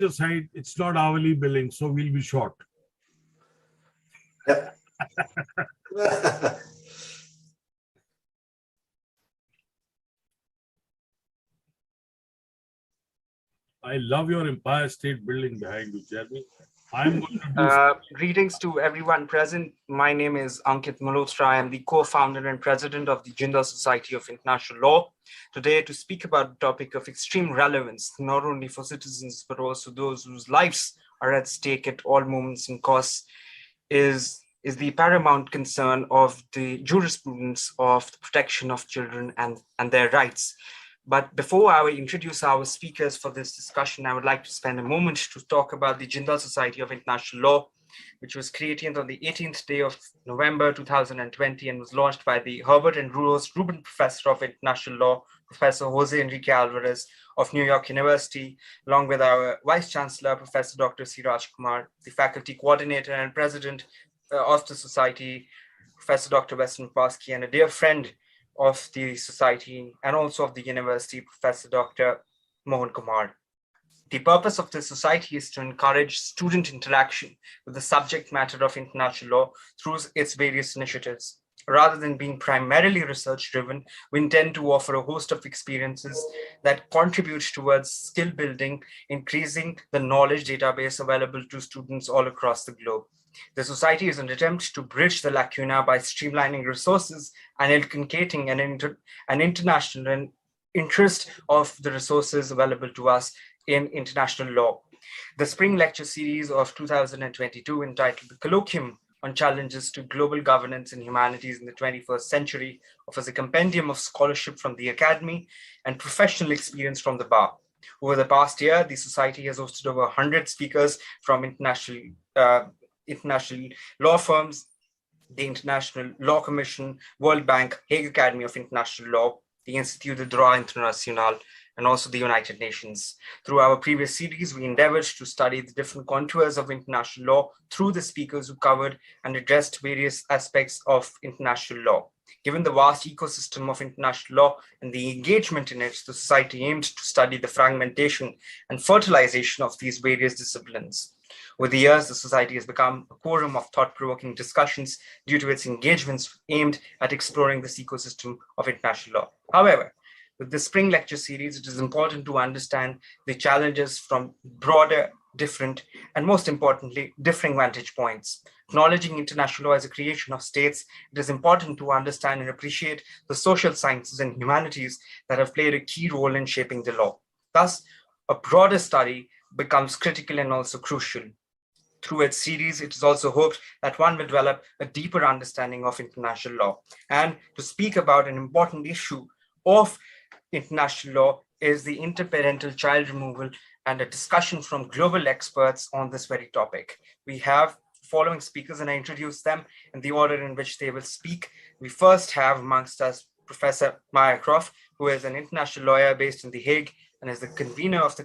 Side, it's not hourly billing, so we'll be short. Yep. I love your Empire State Building behind you, Jeremy. I'm going to do. Greetings to everyone present. My name is Ankit Malhotra. I am the co-founder and president of the Jindal Society of International Law. Today, to speak about a topic of extreme relevance, not only for citizens, but also those whose lives are at stake at all moments and costs, is the paramount concern of the jurisprudence of the protection of children and their rights. But before I will introduce our speakers for this discussion, I would like to spend a moment to talk about the Jindal Society of International Law, which was created on the 18th day of November 2020 and was launched by the Herbert and Rose Rubin Professor of International Law, Professor Jose Enrique Alvarez of New York University, along with our Vice Chancellor, Professor Dr. Siraj Kumar, the Faculty Coordinator and President of the Society, Professor Dr. Weston Paskey, and a dear friend of the society and also of the university, Professor Dr. Mohan Kumar. The purpose of the society is to encourage student interaction with the subject matter of international law through its various initiatives. Rather than being primarily research driven, we intend to offer a host of experiences that contribute towards skill building, increasing the knowledge database available to students all across the globe. The society is an attempt to bridge the lacuna by streamlining resources and inculcating an international interest of the resources available to us in international law. The spring lecture series of 2022, entitled The Colloquium on Challenges to Global Governance and Humanities in the 21st Century, offers a compendium of scholarship from the academy and professional experience from the bar. Over the past year, the society has hosted over 100 speakers from international law firms, the International Law Commission, World Bank, Hague Academy of International Law, the Institut de Droit International, and also the United Nations. Through our previous series, we endeavored to study the different contours of international law through the speakers who covered and addressed various aspects of international law. Given the vast ecosystem of international law and the engagement in it, the society aimed to study the fragmentation and fertilization of these various disciplines. Over the years, the society has become a quorum of thought-provoking discussions due to its engagements aimed at exploring this ecosystem of international law. However, with the spring lecture series, it is important to understand the challenges from broader, different, and most importantly, differing vantage points. Acknowledging international law as a creation of states, it is important to understand and appreciate the social sciences and humanities that have played a key role in shaping the law. Thus, a broader study becomes critical and also crucial. Through its series, it is also hoped that one will develop a deeper understanding of international law. And to speak about an important issue of international law is the interparental child removal and a discussion from global experts on this very topic. We have following speakers, and I introduce them in the order in which they will speak. We first have amongst us Professor Maya Croft, who is an international lawyer based in The Hague and is the convener of the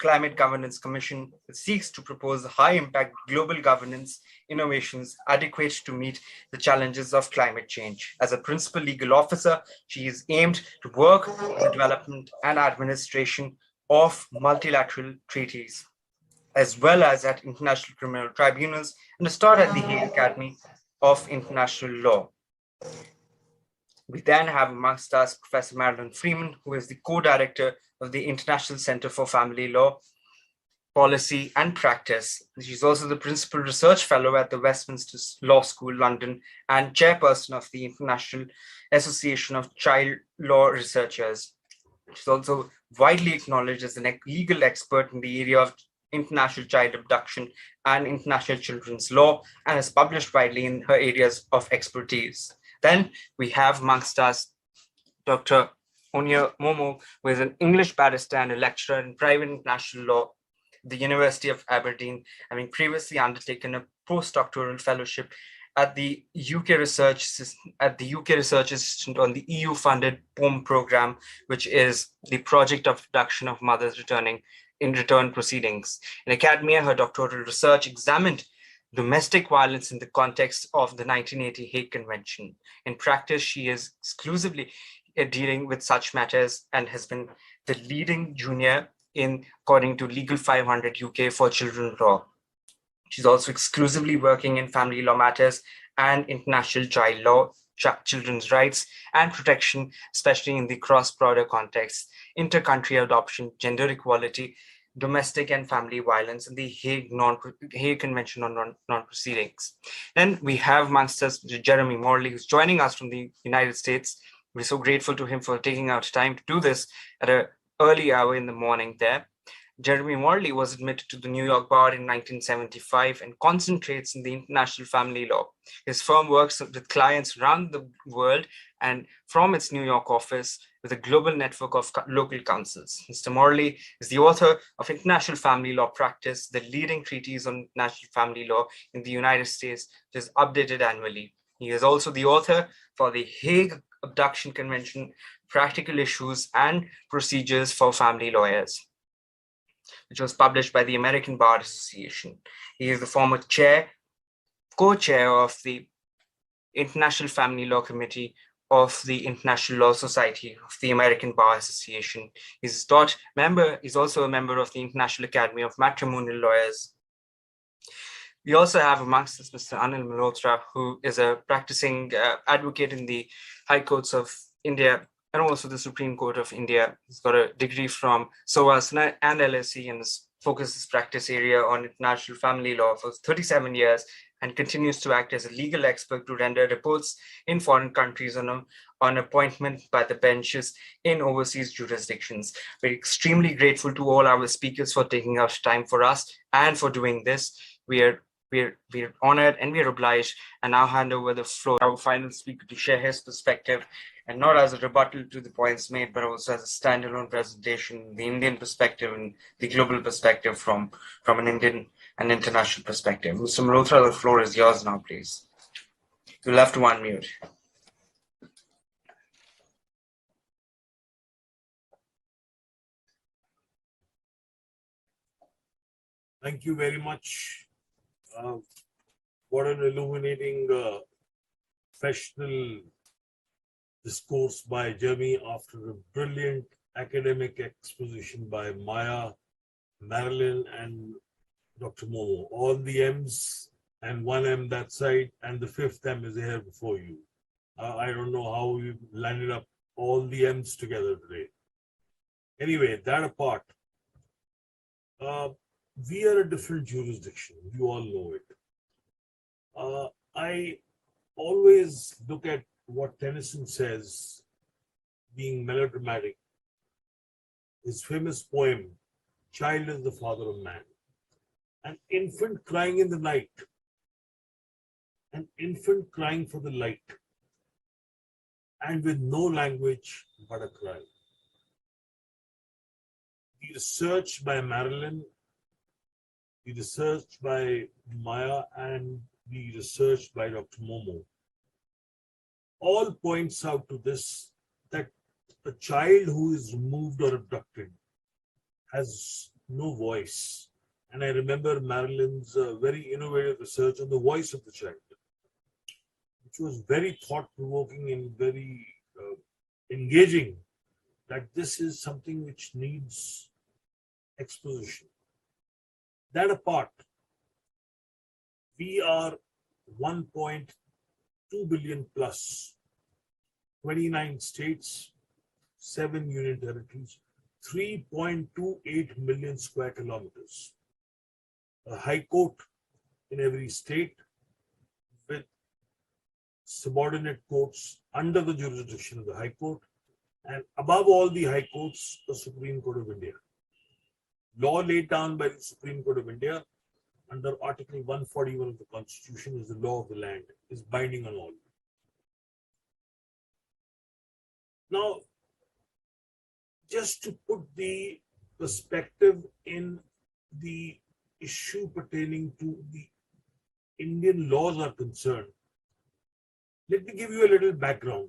Climate Governance Commission that seeks to propose high-impact global governance innovations adequate to meet the challenges of climate change. As a principal legal officer, she is aimed to work on the development and administration of multilateral treaties, as well as at international criminal tribunals, and a star at the Hague Academy of International Law. We then have amongst us Professor Marilyn Freeman, who is the co-director of the International Center for Family Law, Policy and Practice. She's also the principal research fellow at the Westminster Law School, London, and chairperson of the International Association of Child Law Researchers. She's also widely acknowledged as a legal expert in the area of international child abduction and international children's law, and has published widely in her areas of expertise. Then we have amongst us Dr. Onya Momo, who is an English barrister and a lecturer in private international law at the University of Aberdeen, having previously undertaken a postdoctoral fellowship at the UK Research Assistant on the EU-funded POM program, which is the project of abduction of mothers returning in return proceedings. In academia, her doctoral research examined domestic violence in the context of the 1980 Hague Convention. In practice, she is exclusively dealing with such matters and has been the leading junior according to Legal 500 UK for children law. She's also exclusively working in family law matters and international child law, children's rights and protection, especially in the cross-border context, inter-country adoption, gender equality, domestic and family violence, and the Hague Convention on Non-Proceedings. Then we have amongst us Jeremy Morley, who's joining us from the United States. We're so grateful to him for taking out time to do this at an early hour in the morning there. Jeremy Marley was admitted to the New York bar in 1975 and concentrates in the international family law. His firm works with clients around the world and from its New York office with a global network of local councils. Mr. Marley is the author of International Family Law Practice, the leading treatise on international family law in the United States, which is updated annually. He is also the author for the Hague Abduction Convention, Practical Issues and Procedures for Family Lawyers, which was published by the American Bar Association. He is the former co-chair of the International Family Law Committee of the International Law Society of the American Bar Association. He's also a member of the International Academy of Matrimonial Lawyers. We also have amongst us Mr. Anil Malhotra, who is a practicing advocate in the High Courts of India and also the Supreme Court of India. He's got a degree from SOAS and LSE and has focused his practice area on international family law for 37 years and continues to act as a legal expert to render reports in foreign countries on appointment by the benches in overseas jurisdictions. We're extremely grateful to all our speakers for taking out time for us and for doing this. We're honored and we're obliged, and now hand over the floor to our final speaker to share his perspective, and not as a rebuttal to the points made, but also as a standalone presentation, the Indian perspective and the global perspective from an Indian and international perspective. Mr. Malhotra, the floor is yours now, please. You'll have to unmute. Thank you very much. What an illuminating professional discourse by Jeremy after a brilliant academic exposition by Maya, Marilyn, and Dr. Momo. All the M's and one M that side, and the fifth M is here before you. I don't know how you landed up all the M's together today. Anyway, that apart, we are a different jurisdiction. You all know it. I always look at what Tennyson says, being melodramatic. His famous poem, "Child is the father of man." An infant crying in the night, an infant crying for the light, and with no language but a cry. The research by Marilyn, the research by Maya, and the research by Dr. Momo all points out to this, that a child who is removed or abducted has no voice. And I remember Marilyn's very innovative research on the voice of the child, which was very thought-provoking and very engaging, that this is something which needs exposition. That apart, we are 1.2 billion plus, 29 states, 7 union territories, 3.28 million square kilometers. A high court in every state with subordinate courts under the jurisdiction of the High Court, and above all the High Courts, the Supreme Court of India. Law laid down by the Supreme Court of India under Article 141 of the Constitution is the law of the land, is binding on all. Now, just to put the perspective in the issue pertaining to the Indian laws are concerned, let me give you a little background.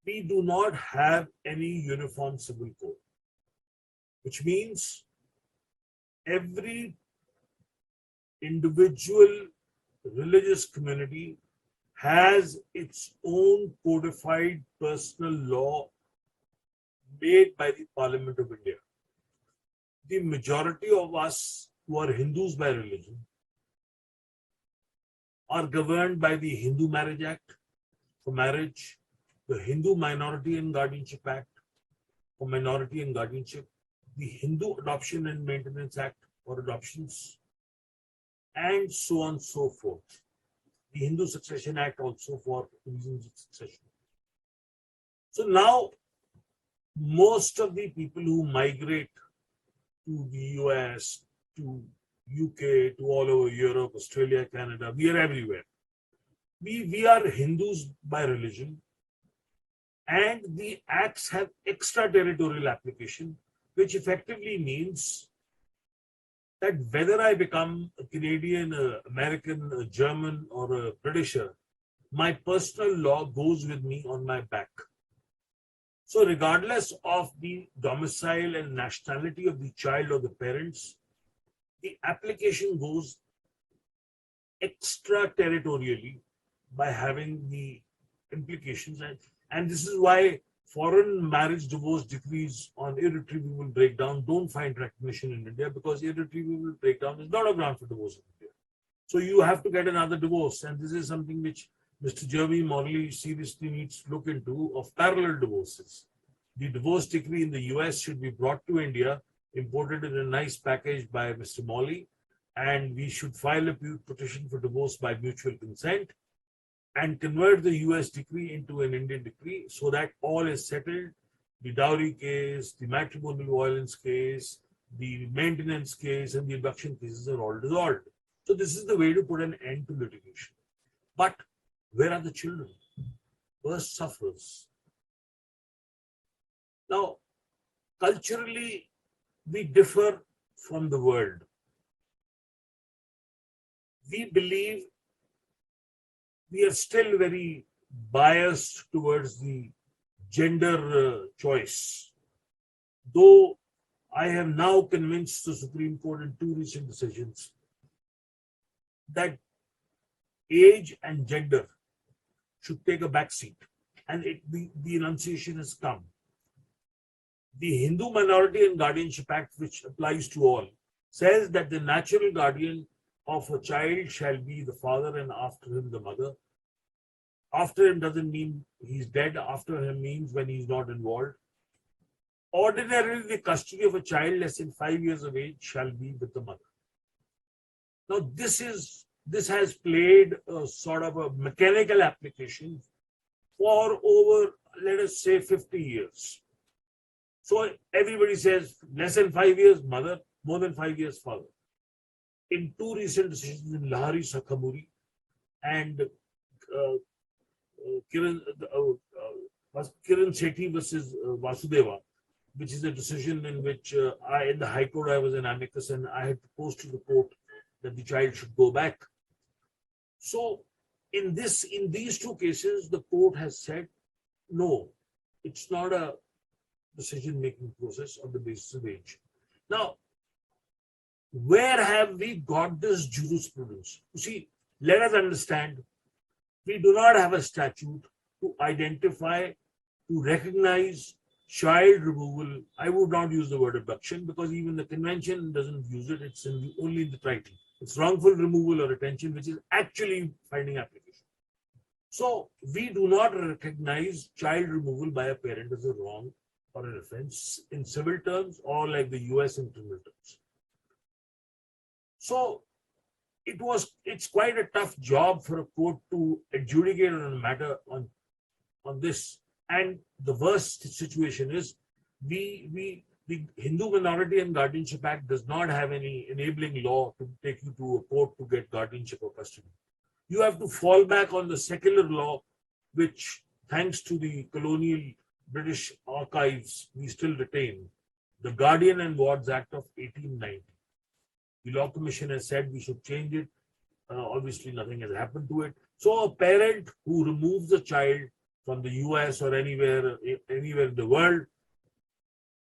We do not have any uniform civil code, which means every individual religious community has its own codified personal law made by the Parliament of India. The majority of us who are Hindus by religion are governed by the Hindu Marriage Act for marriage, the Hindu Minority and Guardianship Act for minority and guardianship, the Hindu Adoption and Maintenance Act for adoptions, and so on and so forth. The Hindu Succession Act also for reasons of succession. So now, most of the people who migrate to the US, to UK, to all over Europe, Australia, Canada, we are everywhere. We are Hindus by religion, and the acts have extraterritorial application, which effectively means that whether I become a Canadian, a American, a German, or a Britisher, my personal law goes with me on my back. So regardless of the domicile and nationality of the child or the parents, the application goes extraterritorially by having the implications. And this is why foreign marriage divorce decrees on irretrievable breakdown don't find recognition in India, because irretrievable breakdown is not a ground for divorce in India. So you have to get another divorce. And this is something which Mr. Jeremy Marley seriously needs to look into, of parallel divorces. The divorce decree in the US should be brought to India, imported in a nice package by Mr. Marley, and we should file a petition for divorce by mutual consent and convert the US decree into an Indian decree so that all is settled. The dowry case, the matrimonial violence case, the maintenance case, and the abduction cases are all dissolved. So this is the way to put an end to litigation. But where are the children? First sufferers. Now, culturally, we differ from the world. We believe we are still very biased towards the gender choice. Though I have now convinced the Supreme Court in two recent decisions that age and gender should take a back seat, and the enunciation has come. The Hindu Minority and Guardianship Act, which applies to all, says that the natural guardian of a child shall be the father, and after him the mother. After him doesn't mean he's dead. After him means when he's not involved. Ordinarily, the custody of a child less than 5 years of age shall be with the mother. Now, this has played a sort of a mechanical application for over, let us say, 50 years. So everybody says less than 5 years mother, more than 5 years father. In two recent decisions in Larissa and Kiran Sethi versus Vasudeva, which is a decision in which in the High Court I was an amicus, and I had proposed to the court that the child should go back. So in these two cases, the court has said, no, it's not a decision-making process on the basis of age. Now, where have we got this jurisprudence? You see, let us understand, we do not have a statute to identify, to recognize child removal. I would not use the word abduction because even the convention doesn't use it. It's only in the title. It's wrongful removal or retention, which is actually finding application. So we do not recognize child removal by a parent as a wrong or an offense in civil terms, or like the US in criminal terms. So it's quite a tough job for a court to adjudicate on a matter on this. And the worst situation is the Hindu Minority and Guardianship Act does not have any enabling law to take you to a court to get guardianship or custody. You have to fall back on the secular law, which, thanks to the colonial British archives, we still retain. The Guardian and Wards Act of 1890. The Law Commission has said we should change it. Obviously, nothing has happened to it. So a parent who removes a child from the US or anywhere in the world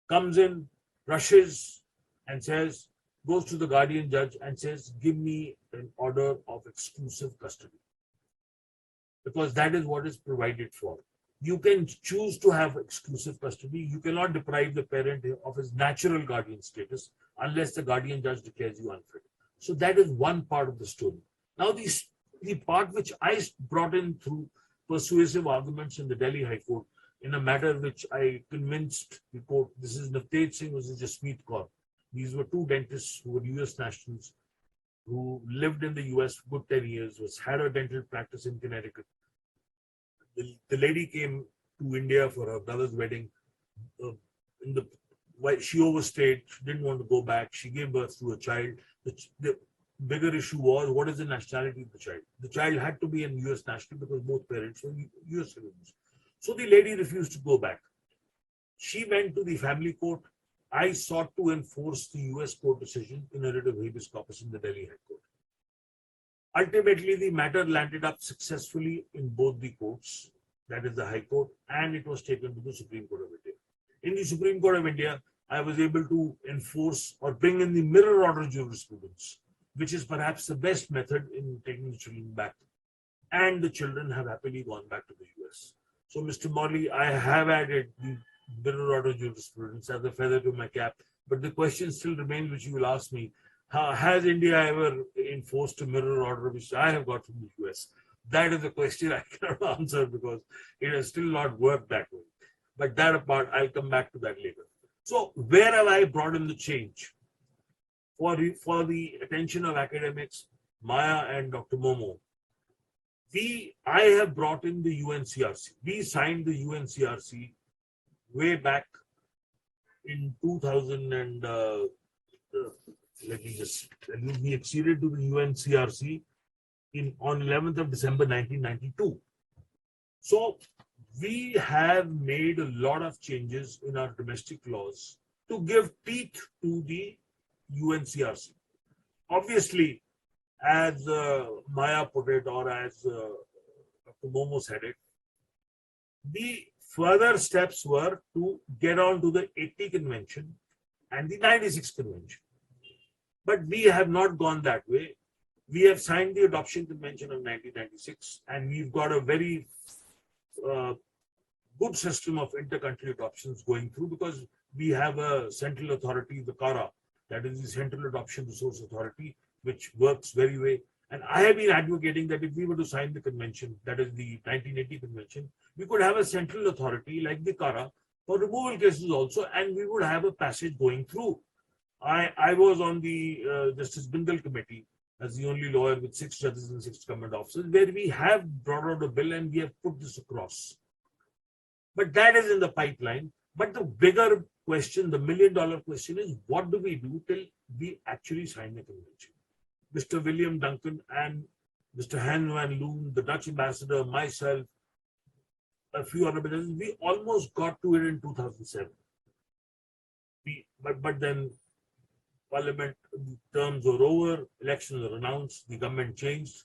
comes in, rushes, and says, goes to the guardian judge and says, give me an order of exclusive custody. Because that is what is provided for. You can choose to have exclusive custody. You cannot deprive the parent of his natural guardian status unless the guardian judge declares you unfit. So that is one part of the story. Now, the part which I brought in through persuasive arguments in the Delhi High Court in a matter which I convinced the court, this is Navtej Singh, this is Jasmeet Kaur. These were two dentists who were US nationals who lived in the US for good 10 years, had a dental practice in Connecticut. The lady came to India for her brother's wedding. She overstayed, she didn't want to go back. She gave birth to a child. The bigger issue was, what is the nationality of the child? The child had to be an US national because both parents were US citizens. So the lady refused to go back. She went to the family court. I sought to enforce the US court decision in a writ of habeas corpus in the Delhi High Court. Ultimately, the matter landed up successfully in both the courts, that is the High Court, and it was taken to the Supreme Court of India. In the Supreme Court of India, I was able to enforce or bring in the mirror order jurisprudence, which is perhaps the best method in taking the children back. And the children have happily gone back to the US. So, Mr. Marley, I have added the mirror order jurisprudence as a feather to my cap. But the question still remains, which you will ask me, has India ever enforced a mirror order which I have got from the US? That is a question I cannot answer because it has still not worked that way. But that apart, I'll come back to that later. So where have I brought in the change? For the attention of academics, Maya and Dr. Momo, I have brought in the UNCRC. We signed the UNCRC way back in 2000 and let me just tell you, we acceded to the UNCRC on 11th of December 1992. So we have made a lot of changes in our domestic laws to give teeth to the UNCRC. Obviously, as Maya put it, or as Dr. Momo said it, the further steps were to get on to the 80 Convention and the 96 Convention. But we have not gone that way. We have signed the Adoption Convention of 1996, and we've got a very good system of inter-country adoptions going through because we have a central authority, the CARA, that is the Central Adoption Resource Authority, which works very well. And I have been advocating that if we were to sign the convention, that is the 1980 convention, we could have a central authority like the CARA for removal cases also, and we would have a passage going through. I was on the Justice Jindal committee as the only lawyer with 6 judges and 6 government officers, where we have brought out a bill and we have put this across. But that is in the pipeline. But the bigger question, the $1 million question is, what do we do till we actually sign the convention? Mr. William Duncan and Mr. Han Van Loon, the Dutch ambassador, myself, a few other ministers, we almost got to it in 2007. But then Parliament terms were over, elections were announced, the government changed,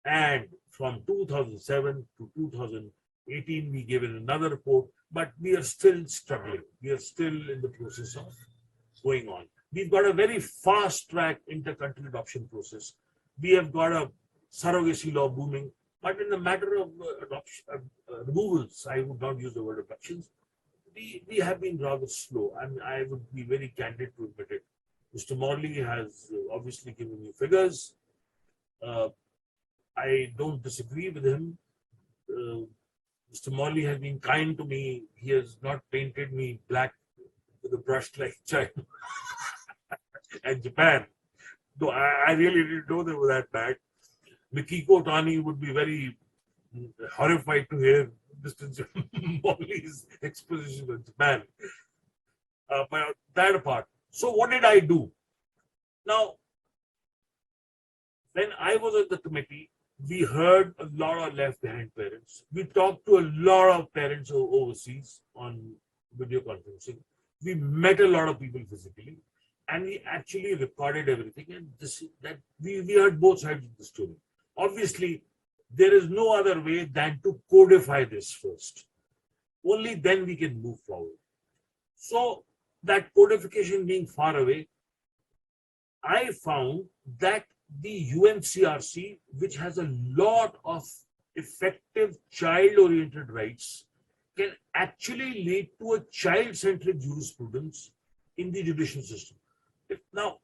and from 2007 to 2018, we gave it another report, but we are still struggling. We are still in the process of going on. We've got a very fast-track inter-country adoption process. We have got a surrogacy law booming, but in the matter of removals, I would not use the word adoptions, we have been rather slow, and I would be very candid to admit it. Mr. Marley has obviously given you figures. I don't disagree with him. Mr. Marley has been kind to me. He has not painted me black with a brush like China and Japan. Though I really didn't know they were that bad. Mikiko Tani would be very horrified to hear Mr. Marley's exposition of Japan. But that apart. So what did I do? Now, when I was at the committee, we heard a lot of left behind parents. We talked to a lot of parents overseas on video conferencing. We met a lot of people physically, and we actually recorded everything. And we heard both sides of the story. Obviously, there is no other way than to codify this first. Only then we can move forward. So that codification being far away, I found that the UNCRC, which has a lot of effective child-oriented rights, can actually lead to a child-centric jurisprudence in the judicial system. Now,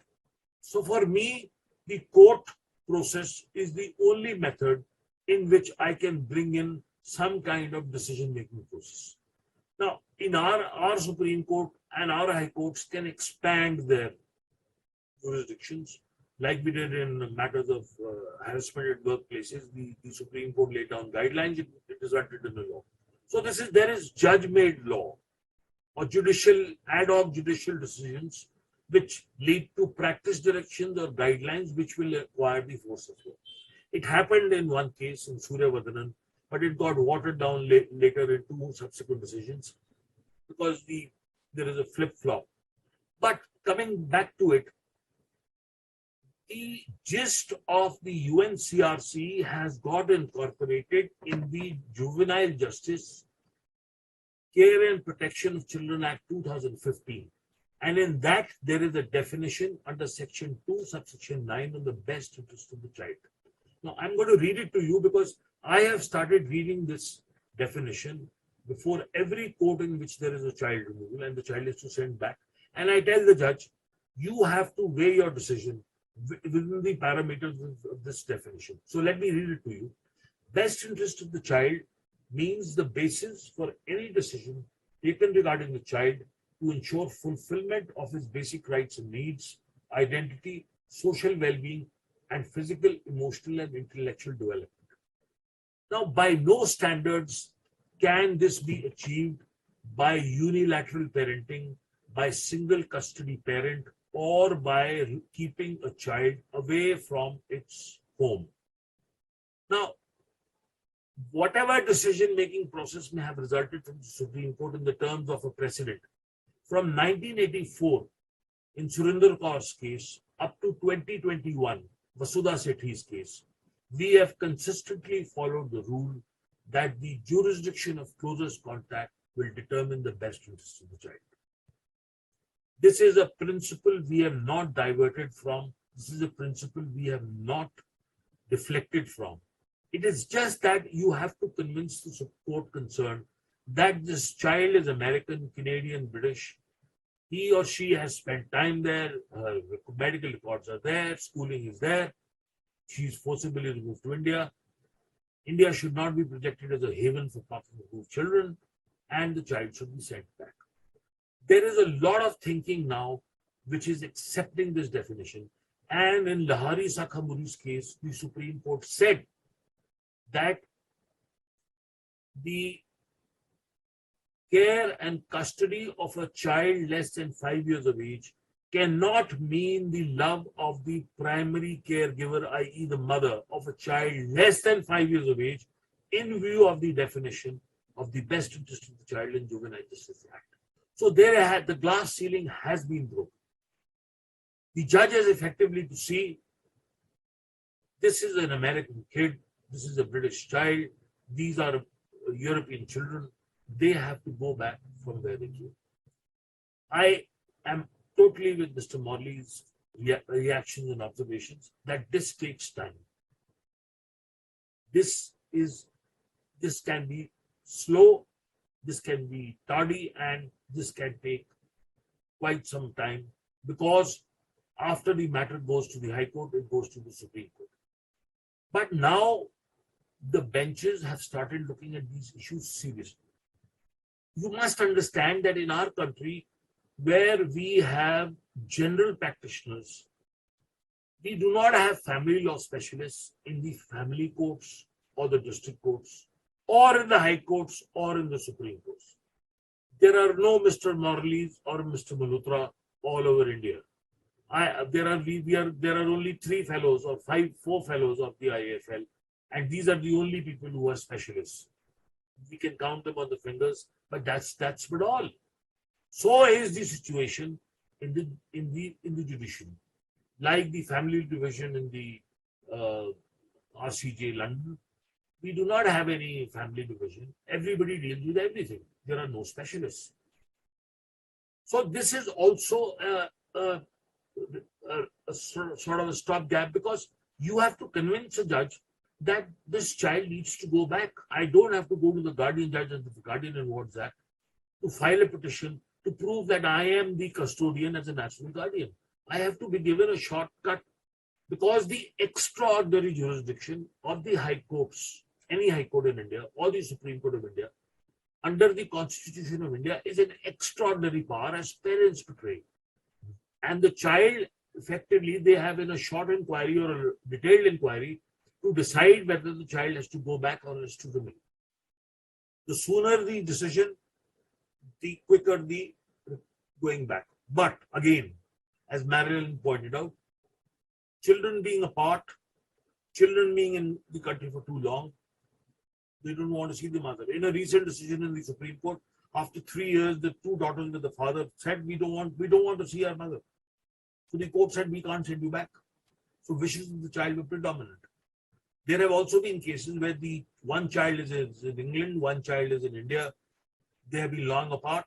so for me, the court process is the only method in which I can bring in some kind of decision-making process. Now, in our Supreme Court and our High Courts can expand their jurisdictions, like we did in matters of harassment at workplaces. The Supreme Court laid down guidelines, it resulted in a law. So there is judge-made law or ad hoc judicial decisions which lead to practice directions or guidelines which will acquire the force of law. It happened in one case in Surya Vadanan, but it got watered down later in two subsequent decisions because there is a flip-flop. But coming back to it, the gist of the UNCRC has got incorporated in the Juvenile Justice Care and Protection of Children Act 2015. And in that, there is a definition under Section 2, subsection 9 on the best interest of the child. Now, I'm going to read it to you because I have started reading this definition before every court in which there is a child removal and the child is to send back. And I tell the judge, you have to weigh your decision within the parameters of this definition. So let me read it to you. Best interest of the child means the basis for any decision taken regarding the child to ensure fulfillment of his basic rights and needs, identity, social well-being, and physical, emotional, and intellectual development. Now, by no standards can this be achieved by unilateral parenting, by single custody parent, or by keeping a child away from its home. Now, whatever decision-making process may have resulted from the Supreme Court in the terms of a precedent, from 1984 in Surinder Kaur's case up to 2021, Vasudha Sethi's case, we have consistently followed the rule that the jurisdiction of closest contact will determine the best interest of the child. This is a principle we have not diverted from. This is a principle we have not deflected from. It is just that you have to convince the court concerned that this child is American, Canadian, British. He or she has spent time there. Her medical records are there. Schooling is there. She is forcibly removed to India. India should not be projected as a haven for removed children, and the child should be sent back. There is a lot of thinking now which is accepting this definition. And in Lahari Sakhamuri's case, the Supreme Court said that the care and custody of a child less than 5 years of age cannot mean the love of the primary caregiver, i.e. the mother of a child less than 5 years of age, in view of the definition of the best interest of the child in Juvenile Justice Act. So the glass ceiling has been broken. The judge has effectively to see this is an American kid, this is a British child, these are European children, they have to go back from where they came. I am totally with Mr. Marley's reactions and observations that this takes time. This can be slow, this can be tardy, and this can take quite some time because after the matter goes to the High Court, it goes to the Supreme Court. But now the benches have started looking at these issues seriously. You must understand that in our country, where we have general practitioners, we do not have family law specialists in the family courts or the district courts or in the High Courts or in the Supreme Courts. There are no Mr. Marleys or Mr. Malhotra all over India. There are only 3 fellows or 4 fellows of the IAFL, and these are the only people who are specialists. We can count them on the fingers, but that's but all. So is the situation in the judiciary. Like the family division in the RCJ London, we do not have any family division. Everybody deals with everything. There are no specialists. So this is also a sort of a stopgap because you have to convince a judge that this child needs to go back. I don't have to go to the guardian judge under the Guardian and Wards Act to file a petition to prove that I am the custodian as a national guardian. I have to be given a shortcut because the extraordinary jurisdiction of the high courts, any high court in India or the Supreme Court of India, under the Constitution of India, is an extraordinary power as parents portray. And the child, effectively, they have in a short inquiry or a detailed inquiry to decide whether the child has to go back or has to remain. The sooner the decision, the quicker the going back. But again, as Marilyn pointed out, children being apart, children being in the country for too long, they don't want to see the mother. In a recent decision in the Supreme Court, after 3 years, the two daughters with the father said, we don't want to see our mother. So the court said, we can't send you back. So wishes of the child were predominant. There have also been cases where the one child is in England, one child is in India. They have been long apart.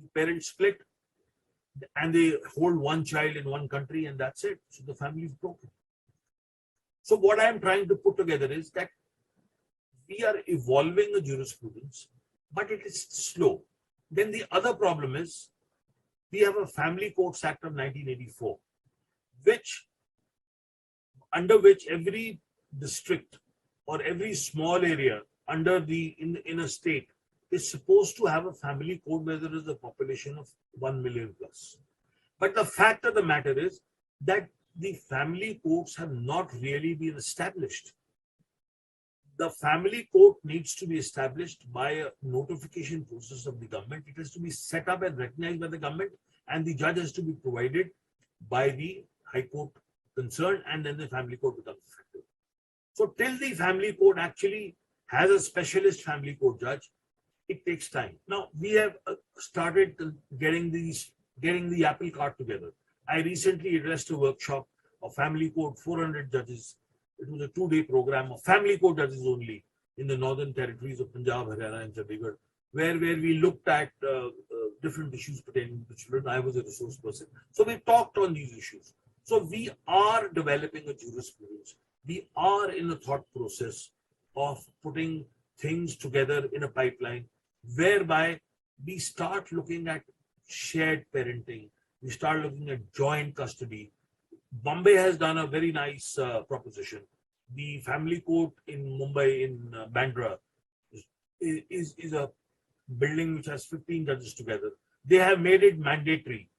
The parents split and they hold one child in one country and that's it. So the family is broken. So what I am trying to put together is that we are evolving a jurisprudence, but it is slow. Then the other problem is we have a Family Courts Act of 1984, under which every district or every small area in a state is supposed to have a family court where there is a population of 1 million plus. But the fact of the matter is that the family courts have not really been established. The family court needs to be established by a notification process of the government. It has to be set up and recognized by the government, and the judge has to be provided by the high court concerned, and then the family court becomes effective. So till the family court actually has a specialist family court judge, it takes time. Now we have started getting the apple cart together. I recently addressed a workshop of family court, 400 judges. It was a 2-day program of family court judges only in the northern territories of Punjab, Haryana, and Chandigarh, where we looked at different issues pertaining to children. I was a resource person. So we talked on these issues. So we are developing a jurisprudence. We are in a thought process of putting things together in a pipeline whereby we start looking at shared parenting. We start looking at joint custody. Bombay has done a very nice proposition. The family court in Mumbai, in Bandra, is a building which has 15 judges together. They have made it mandatory,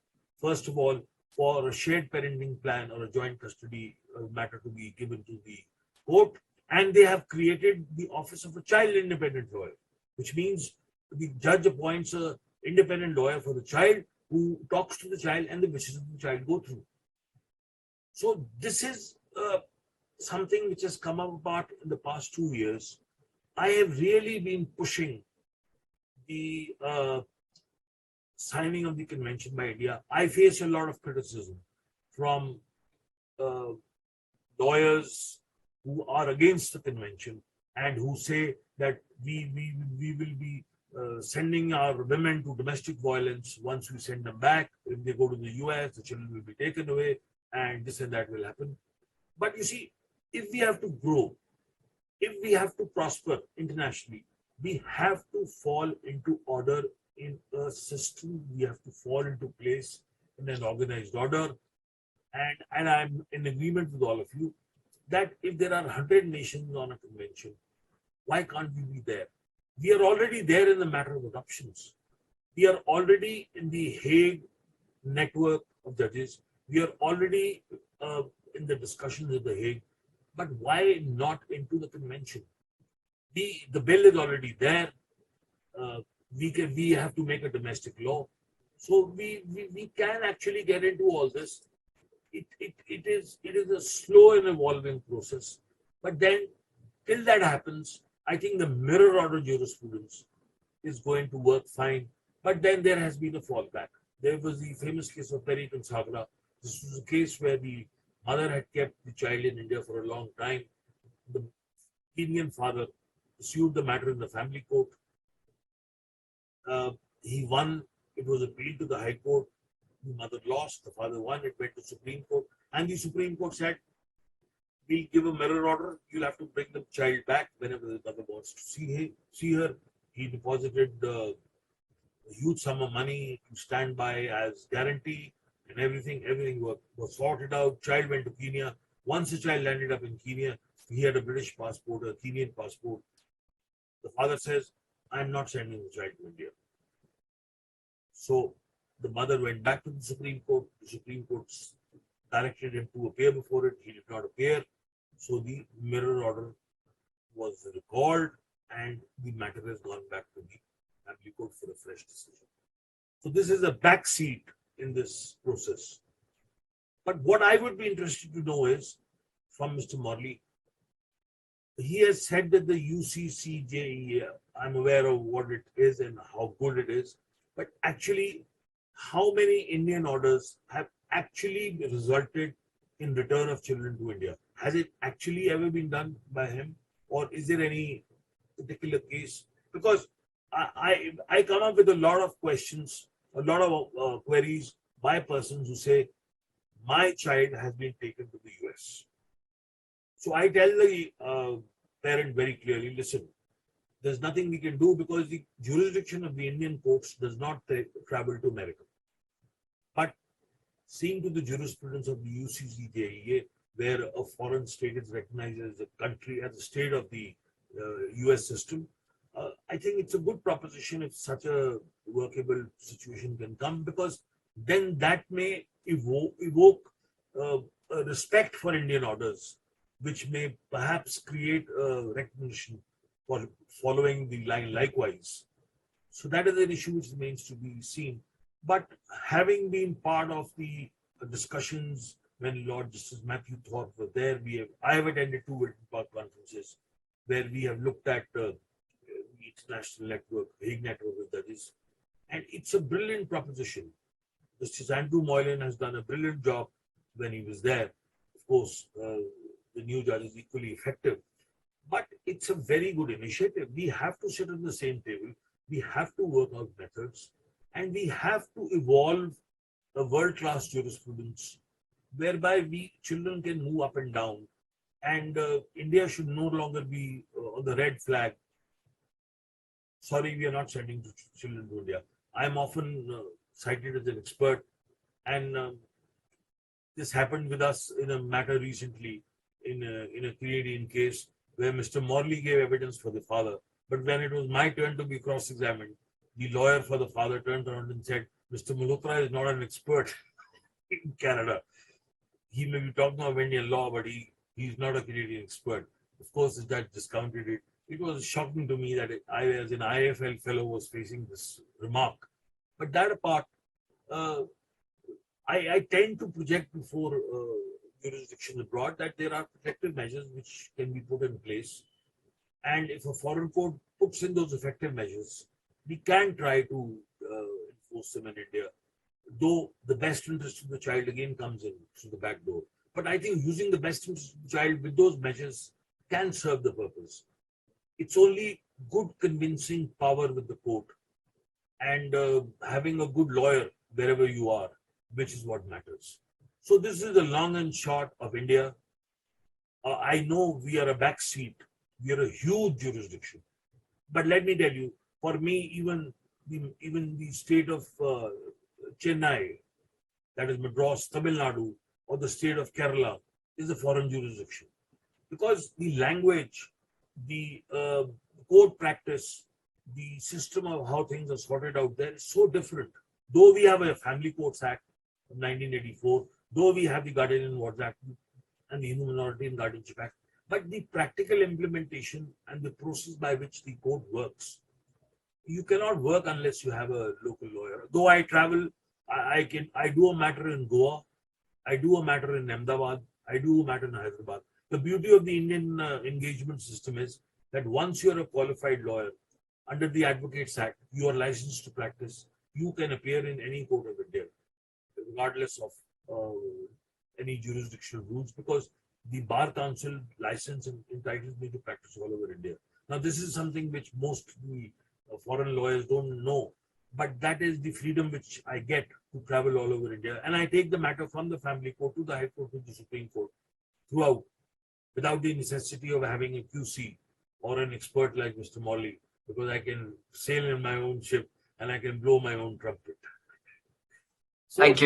first of all, for a shared parenting plan or a joint custody matter to be given to the court. And they have created the office of a child independent lawyer, which means the judge appoints an independent lawyer for the child who talks to the child and the wishes of the child go through. So this is something which has come about in the past 2 years. I have really been pushing the signing of the convention by India. I face a lot of criticism from lawyers who are against the convention and who say that we will be sending our women to domestic violence once we send them back. If they go to the US, the children will be taken away, and this and that will happen. But you see, if we have to grow, if we have to prosper internationally, we have to fall into order in a system. We have to fall into place in an organized order. And I'm in agreement with all of you that if there are 100 nations on a convention, why can't we be there? We are already there in the matter of adoptions. We are already in the Hague network of judges. We are already in the discussions of the Hague. But why not into the convention? The bill is already there. We have to make a domestic law. So we can actually get into all this. It is a slow and evolving process. But then till that happens, I think the mirror order jurisprudence is going to work fine. But then there has been a fallback. There was the famous case of Perry Consagra. This was a case where the mother had kept the child in India for a long time. The Indian father pursued the matter in the family court. He won. It was appealed to the High Court. The mother lost. The father won. It went to Supreme Court. And the Supreme Court said we'll give a mirror order. You'll have to bring the child back whenever the mother wants to see her. He deposited a huge sum of money to stand by as guarantee, and everything was sorted out. Child went to Kenya. Once the child landed up in Kenya, he had a British passport, a Kenyan passport. The father says, I'm not sending the child to India. So the mother went back to the Supreme Court. The Supreme Court directed him to appear before it. He did not appear. So the mirror order was recalled and the matter has gone back to the family court for a fresh decision. So this is a backseat in this process. But what I would be interested to know is from Mr. Marley, he has said that the UCCJE, I'm aware of what it is and how good it is, but actually, how many Indian orders have actually resulted in return of children to India? Has it actually ever been done by him, or is there any particular case? Because I come up with a lot of questions, a lot of queries by persons who say, my child has been taken to the US. So I tell the parent very clearly, listen, there's nothing we can do because the jurisdiction of the Indian courts does not travel to America. But seeing to the jurisprudence of the UCCJEA, where a foreign state is recognized as a country, as a state of the US system, I think it's a good proposition if such a workable situation can come, because then that may evoke a respect for Indian orders, which may perhaps create a recognition for following the line likewise. So that is an issue which remains to be seen. But having been part of the discussions when Lord Justice Matthew Thorpe was there, I have attended 2 Wilton Park conferences where we have looked at the international network, Hague network of judges, and it's a brilliant proposition. Justice Andrew Moylan has done a brilliant job when he was there. Of course, the new judge is equally effective, but it's a very good initiative. We have to sit on the same table. We have to work out methods, and we have to evolve a world-class jurisprudence whereby children can move up and down, and India should no longer be on the red flag. Sorry, we are not sending children to India. I'm often cited as an expert, and this happened with us in a matter recently in a Canadian case where Mr. Morley gave evidence for the father. But when it was my turn to be cross-examined, the lawyer for the father turned around and said, Mr. Malhotra is not an expert in Canada. He may be talking of Indian law, but he's not a Canadian expert. Of course, the judge discounted it. It was shocking to me that I, as an IFL fellow, was facing this remark. But that apart, I tend to project before jurisdictions abroad that there are protective measures which can be put in place. And if a foreign court puts in those effective measures, we can try to enforce them in India, though the best interest of the child again comes in through the back door. But I think using the best interest of the child with those measures can serve the purpose. It's only good convincing power with the court and having a good lawyer wherever you are, which is what matters. So this is the long and short of India. I know we are a backseat. We are a huge jurisdiction. But let me tell you, for me, even the state of Chennai, that is Madras, Tamil Nadu, or the state of Kerala is a foreign jurisdiction. Because the language, the court practice, the system of how things are sorted out there is so different. Though we have a Family Courts Act of 1984, though we have the Guardian and Wards Act and the Hindu Minority and Guardianship Act, but the practical implementation and the process by which the court works, you cannot work unless you have a local lawyer. Though I travel, I do a matter in Goa, I do a matter in Ahmedabad, I do a matter in Hyderabad. The beauty of the Indian engagement system is that once you are a qualified lawyer, under the Advocates Act, you are licensed to practice. You can appear in any court of India, regardless of any jurisdictional rules, because the Bar Council license and entitles me to practice all over India. Now, this is something which most the foreign lawyers don't know, but that is the freedom which I get to travel all over India. And I take the matter from the family court to the High Court to the Supreme Court throughout. without the necessity of having a QC or an expert like Mr. Marley, because I can sail in my own ship and I can blow my own trumpet. So, Thank you.